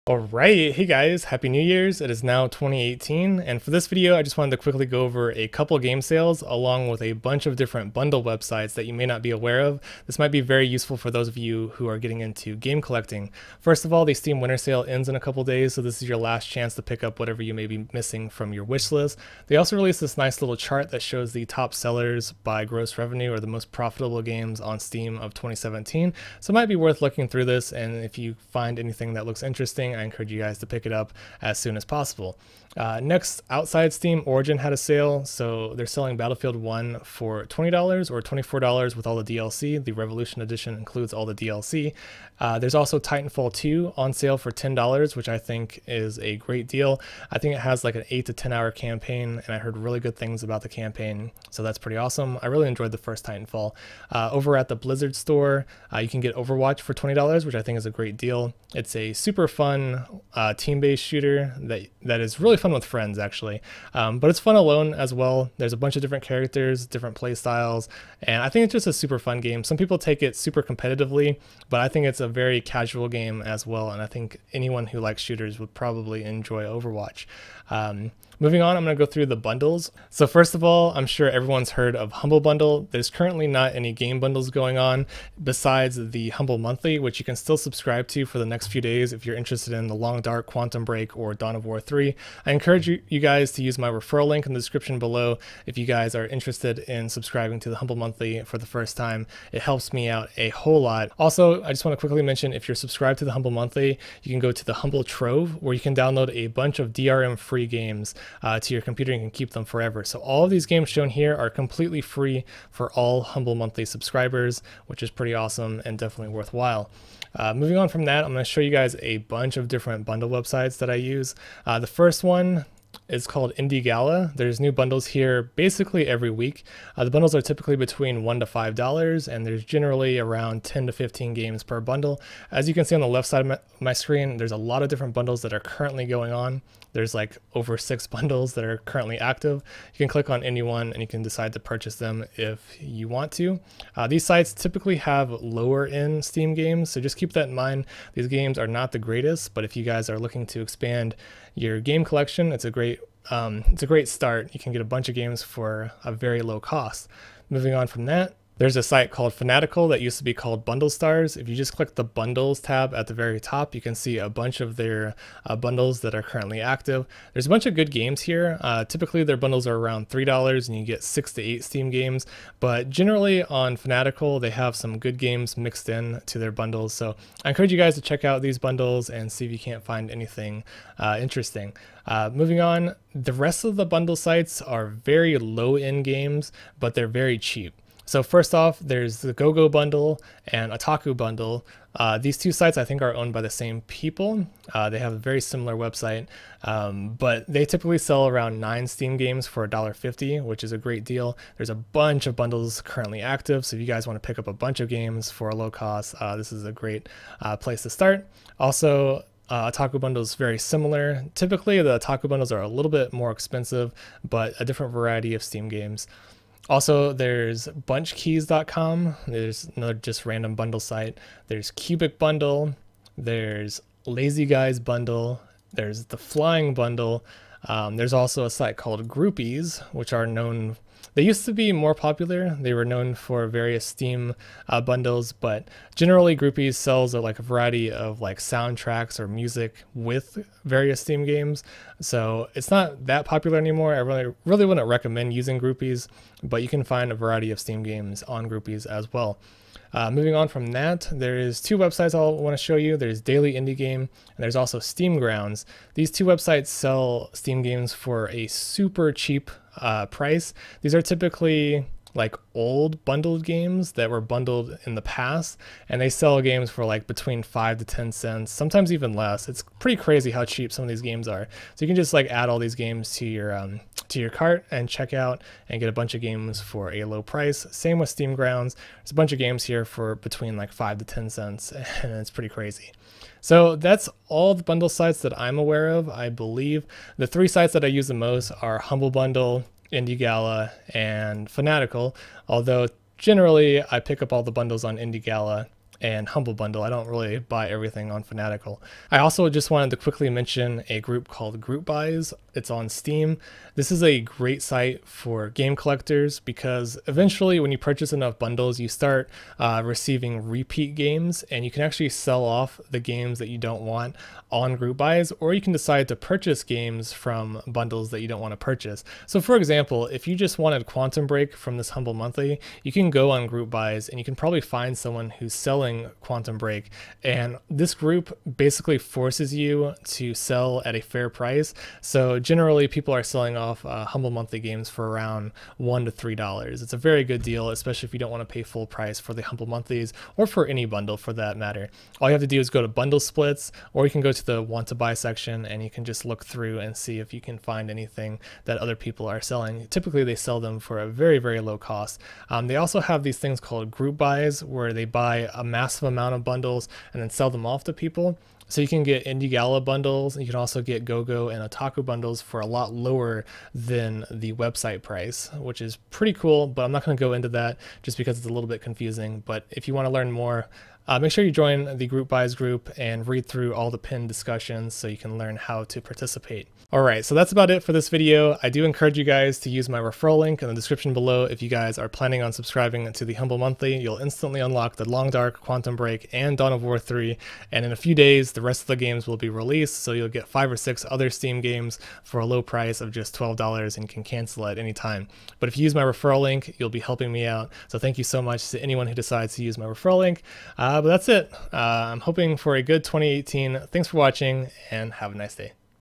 Alright, hey guys, Happy New Year's. It is now 2018, and for this video I just wanted to quickly go over a couple game sales along with a bunch of different bundle websites that you may not be aware of. This might be very useful for those of you who are getting into game collecting. First of all, the Steam Winter Sale ends in a couple days, so this is your last chance to pick up whatever you may be missing from your wish list. They also released this nice little chart that shows the top sellers by gross revenue, or the most profitable games on Steam of 2017, so it might be worth looking through this, and if you find anything that looks interesting, I encourage you guys to pick it up as soon as possible. Next, outside Steam, Origin had a sale, so they're selling Battlefield 1 for $20 or $24 with all the DLC. The Revolution Edition includes all the DLC. There's also Titanfall 2 on sale for $10, which I think is a great deal. I think it has like an 8 to 10 hour campaign, and I heard really good things about the campaign, so that's pretty awesome. I really enjoyed the first Titanfall. Over at the Blizzard store, you can get Overwatch for $20, which I think is a great deal. It's a super fun team-based shooter that is really fun with friends, actually, but it's fun alone as well. There's a bunch of different characters, different play styles, and I think it's just a super fun game. Some people take it super competitively, but I think it's a very casual game as well, and I think anyone who likes shooters would probably enjoy Overwatch. Moving on, I'm going to go through the bundles. So first of all, I'm sure everyone's heard of Humble Bundle. There's currently not any game bundles going on besides the Humble Monthly, which you can still subscribe to for the next few days if you're interested in The Long Dark, Quantum Break, or Dawn of War 3. I encourage you guys to use my referral link in the description below if you guys are interested in subscribing to the Humble Monthly for the first time. It helps me out a whole lot. Also, I just want to quickly mention, if you're subscribed to the Humble Monthly, you can go to the Humble Trove, where you can download a bunch of DRM-free games to your computer and you can keep them forever. So all of these games shown here are completely free for all Humble Monthly subscribers, which is pretty awesome and definitely worthwhile. Moving on from that, I'm going to show you guys a bunch of different bundle websites that I use. The first one is called Gala. There's new bundles here basically every week. The bundles are typically between $1 to $5, and there's generally around 10 to 15 games per bundle. As you can see on the left side of my screen, there's a lot of different bundles that are currently going on. There's like over 6 bundles that are currently active. You can click on any one and you can decide to purchase them if you want to. These sites typically have lower end Steam games, so just keep that in mind. These games are not the greatest, but if you guys are looking to expand your game collection, it's a great start. You can get a bunch of games for a very low cost. Moving on from that, there's a site called Fanatical that used to be called Bundle Stars. If you just click the Bundles tab at the very top, you can see a bunch of their bundles that are currently active. There's a bunch of good games here. Typically their bundles are around $3 and you get 6 to 8 Steam games, but generally on Fanatical they have some good games mixed in to their bundles. So I encourage you guys to check out these bundles and see if you can't find anything interesting. Moving on, the rest of the bundle sites are very low-end games, but they're very cheap. So first off, there's the GoGo Bundle and Otaku Bundle. These two sites I think are owned by the same people. They have a very similar website, but they typically sell around 9 Steam games for $1.50, which is a great deal. There's a bunch of bundles currently active, so if you guys want to pick up a bunch of games for a low cost, this is a great place to start. Also, Otaku Bundle is very similar. Typically, the Otaku Bundles are a little bit more expensive, but a different variety of Steam games. Also, there's bunchkeys.com. There's another just random bundle site. There's Cubic Bundle. There's Lazy Guys Bundle. There's the Flying Bundle. There's also a site called Groupies, which are known. They used to be more popular. They were known for various Steam bundles, but generally Groupies sells like a variety of like soundtracks or music with various Steam games. So it's not that popular anymore. I really wouldn't recommend using Groupies, but you can find a variety of Steam games on Groupies as well. Moving on from that, there is 2 websites I want to show you. There's Daily Indie Game, and there's also Steam Grounds. These 2 websites sell Steam games for a super cheap price. These are typically like old bundled games that were bundled in the past, and they sell games for like between 5 to 10 cents, sometimes even less. It's pretty crazy how cheap some of these games are. So you can just like add all these games to your cart and check out and get a bunch of games for a low price. Same with Steam Grounds. There's a bunch of games here for between like 5 to 10 cents, and it's pretty crazy. So that's all the bundle sites that I'm aware of. I believe the 3 sites that I use the most are Humble Bundle, Gala, and Fanatical, although generally I pick up all the bundles on Gala and Humble Bundle. I don't really buy everything on Fanatical. I also just wanted to quickly mention a group called Group Buys. It's on Steam. This is a great site for game collectors because eventually when you purchase enough bundles, you start receiving repeat games, and you can actually sell off the games that you don't want on Group Buys, or you can decide to purchase games from bundles that you don't want to purchase. So for example, if you just wanted Quantum Break from this Humble Monthly, you can go on Group Buys and you can probably find someone who's selling Quantum Break, and this group basically forces you to sell at a fair price. So generally people are selling off Humble Monthly games for around $1 to $3. It's a very good deal, especially if you don't want to pay full price for the Humble Monthlies or for any bundle for that matter. All you have to do is go to Bundle Splits, or you can go to the Want to Buy section and you can just look through and see if you can find anything that other people are selling. Typically they sell them for a very, very low cost. They also have these things called Group Buys where they buy a massive amount of bundles and then sell them off to people. So you can get Indie Gala bundles, you can also get GoGo and Otaku bundles for a lot lower than the website price, which is pretty cool, but I'm not going to go into that just because it's a little bit confusing. But if you want to learn more, make sure you join the Group Buys group and read through all the pinned discussions so you can learn how to participate. All right, so that's about it for this video. I do encourage you guys to use my referral link in the description below if you guys are planning on subscribing to the Humble Monthly. You'll instantly unlock the Long Dark, Quantum Break, and Dawn of War 3, and in a few days, the rest of the games will be released, so you'll get 5 or 6 other Steam games for a low price of just $12 and you can cancel at any time. But if you use my referral link, you'll be helping me out, so thank you so much to anyone who decides to use my referral link. But that's it. I'm hoping for a good 2018. Thanks for watching, and have a nice day.